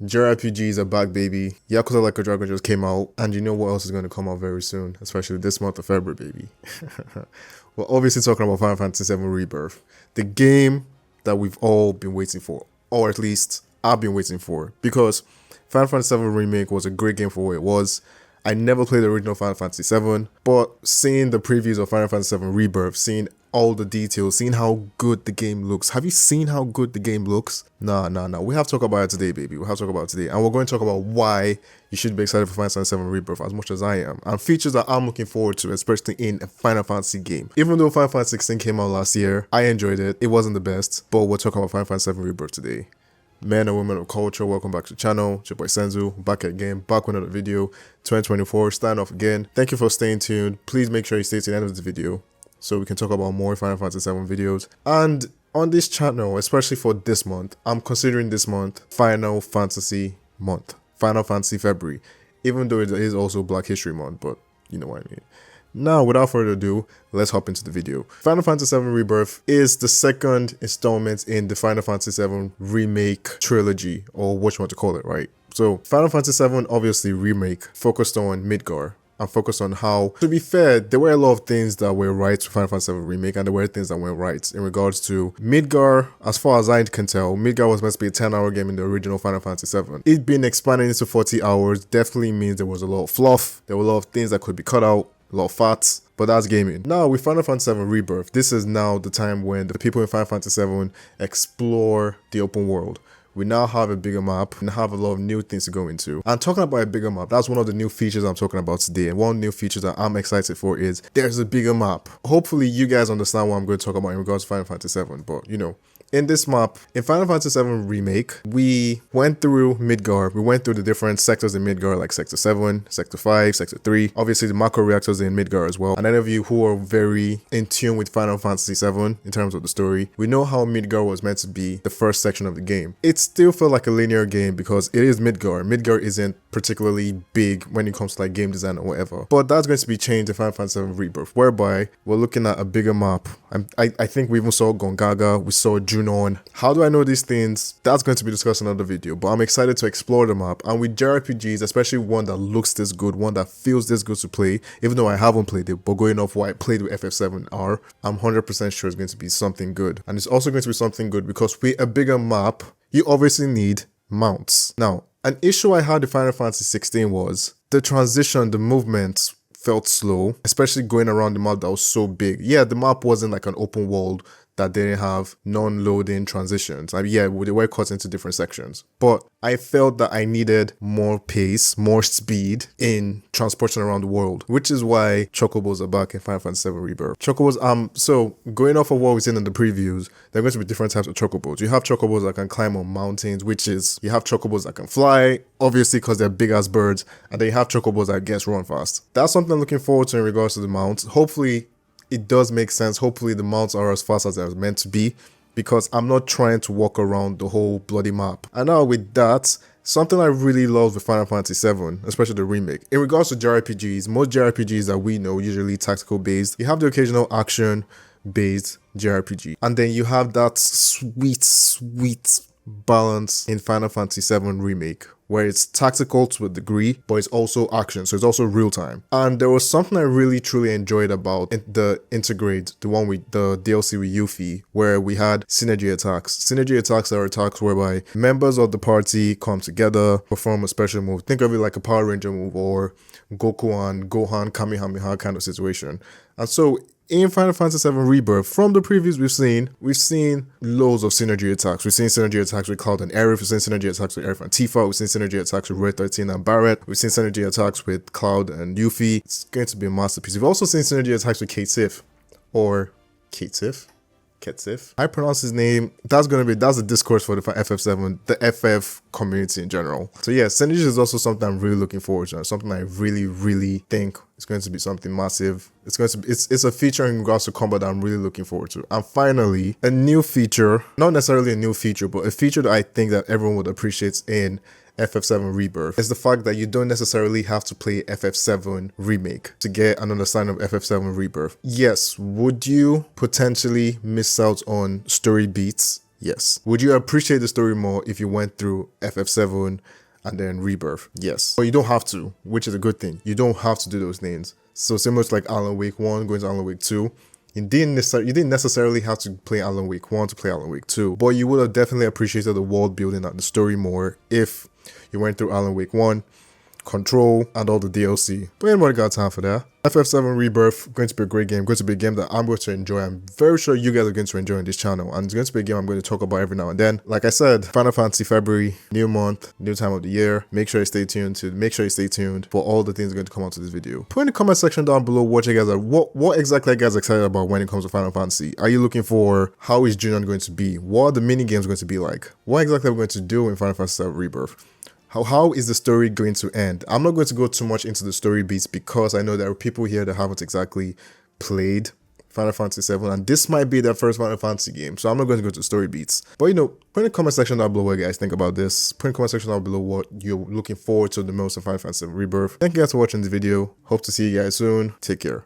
JRPG'S are back, baby. Yakuza Like a Dragon just came out, and you know what else is going to come out very soon, especially this month of February, baby. We're obviously talking about Final Fantasy VII Rebirth, the game that we've all been waiting for, or at least I've been waiting for, because Final Fantasy VII Remake was a great game for what it was. I never played the original Final Fantasy VII, but seeing the previews of Final Fantasy VII Rebirth, seeing all the details, seeing how good the game looks. Have you seen how good the game looks? Nah. We have to talk about it today, baby. We have to talk about it today. And we're going to talk about why you should be excited for Final Fantasy VII Rebirth as much as I am. And features that I'm looking forward to, especially in a Final Fantasy game. Even though Final Fantasy 16 came out last year, I enjoyed it. It wasn't the best, but we're talking about Final Fantasy VII Rebirth today. Men and women of culture, welcome back to the channel. It's your boy Senzu, back again, back with another video. 2024, starting off again. Thank you for staying tuned. Please make sure you stay to the end of the video so we can talk about more Final Fantasy VII videos. And on this channel, especially for this month, I'm considering this month Final Fantasy month. Final Fantasy February. Even though it is also Black History Month, but you know what I mean. Now, without further ado, let's hop into the video. Final Fantasy VII Rebirth is the second installment in the Final Fantasy VII Remake trilogy, or what you want to call it, right? So, Final Fantasy VII, obviously, Remake, focused on Midgar, and focused on how, to be fair, there were a lot of things that were right for Final Fantasy VII Remake, and there were things that weren't right in regards to Midgar. As far as I can tell, Midgar was meant to be a 10-hour game in the original Final Fantasy VII. It being expanded into 40 hours definitely means there was a lot of fluff, there were a lot of things that could be cut out, a lot of fats, but that's gaming. Now, with Final Fantasy VII Rebirth, this is now the time when the people in Final Fantasy VII explore the open world. We now have a bigger map and have a lot of new things to go into. And talking about a bigger map, that's one of the new features I'm talking about today. And one new feature that I'm excited for is there's a bigger map. Hopefully, you guys understand what I'm going to talk about in regards to Final Fantasy VII, but you know, in this map, in Final Fantasy VII Remake, we went through Midgar. We went through the different sectors in Midgar, like Sector 7, Sector 5, Sector 3. Obviously, the macro reactors in Midgar as well. And any of you who are very in tune with Final Fantasy VII in terms of the story, we know how Midgar was meant to be the first section of the game. It still felt like a linear game because it is Midgar. Midgar isn't particularly big when it comes to like game design or whatever. But that's going to be changed in Final Fantasy VII Rebirth, whereby we're looking at a bigger map. I think we even saw Gongaga, we saw Junon. How do I know these things? That's going to be discussed in another video, but I'm excited to explore the map. And with JRPGs, especially one that looks this good, one that feels this good to play, even though I haven't played it, but going off what I played with FF7R, I'm 100% sure it's going to be something good. And it's also going to be something good because with a bigger map, you obviously need mounts. Now, an issue I had with Final Fantasy 16 was the transition, the movements felt slow, especially going around the map that was so big. Yeah, the map wasn't like an open world that didn't have non-loading transitions. I mean, yeah, they were cut into different sections. But I felt that I needed more pace, more speed in transporting around the world, which is why Chocobos are back in Final Fantasy VII Rebirth. Chocobos, so going off of what we've seen in the previews, there are going to be different types of Chocobos. You have Chocobos that can climb on mountains, which is, you have Chocobos that can fly, obviously because they're big as birds, and then you have Chocobos that I guess run fast. That's something I'm looking forward to in regards to the mounts. Hopefully, it does make sense. Hopefully the mounts are as fast as they're meant to be, because I'm not trying to walk around the whole bloody map. And now with that, something I really love with Final Fantasy VII, especially the remake, in regards to JRPGs, most JRPGs that we know, usually tactical based, you have the occasional action based JRPG, and then you have that sweet balance in Final Fantasy VII Remake, where it's tactical to a degree, but it's also action, so it's also real time. And there was something I really truly enjoyed about the Integrate, the one with the DLC with Yuffie, where we had synergy attacks. Synergy attacks are attacks whereby members of the party come together, perform a special move. Think of it like a Power Ranger move or Goku and Gohan Kamehameha kind of situation. And so in Final Fantasy VII Rebirth, from the previews we've seen loads of synergy attacks. We've seen synergy attacks with Cloud and Aerith. We've seen synergy attacks with Aerith and Tifa. We've seen synergy attacks with Red 13 and Barret. We've seen synergy attacks with Cloud and Yuffie. It's going to be a masterpiece. We've also seen synergy attacks with Kate or Kate Ketsif. I pronounce his name. That's the discourse for the FF7, the FF community in general. So yeah, synergy is also something I'm really looking forward to. Something I really think is going to be something massive. It's a feature in regards to combat that I'm really looking forward to. And finally, a new feature, not necessarily a new feature, but a feature that I think that everyone would appreciate in FF7 Rebirth is the fact that you don't necessarily have to play FF7 Remake to get an understanding of FF7 Rebirth. Yes, would you potentially miss out on story beats Yes. Would you appreciate the story more if you went through FF7 and then Rebirth? Yes. But you don't have to, which is a good thing. You don't have to do those things. So similar to like Alan Wake 1 going to Alan Wake 2, you didn't necessarily have to play Alan Wake 1 to play Alan Wake 2, but you would have definitely appreciated the world building and the story more if you went through Alan Wake 1, Control, and all the DLC. But anybody got time for that? FF7 Rebirth, going to be a great game, going to be a game that I'm going to enjoy. I'm very sure you guys are going to enjoy on this channel, and it's going to be a game I'm going to talk about every now and then. Like I said, Final Fantasy February, new month, new time of the year. Make sure you stay tuned for all the things going to come out to this video. Put in the comment section down below what you guys are, what exactly are you guys excited about when it comes to Final Fantasy. Are you looking for how is Junon going to be? What are the mini games going to be like? What exactly are we going to do in Final Fantasy VII Rebirth? How is the story going to end? I'm not going to go too much into the story beats because I know there are people here that haven't exactly played Final Fantasy VII, and this might be their first Final Fantasy game, so I'm not going to go to story beats. But you know, put in the comment section down below what you guys think about this. Put in the comment section down below what you're looking forward to the most in Final Fantasy VII Rebirth. Thank you guys for watching the video. Hope to see you guys soon. Take care.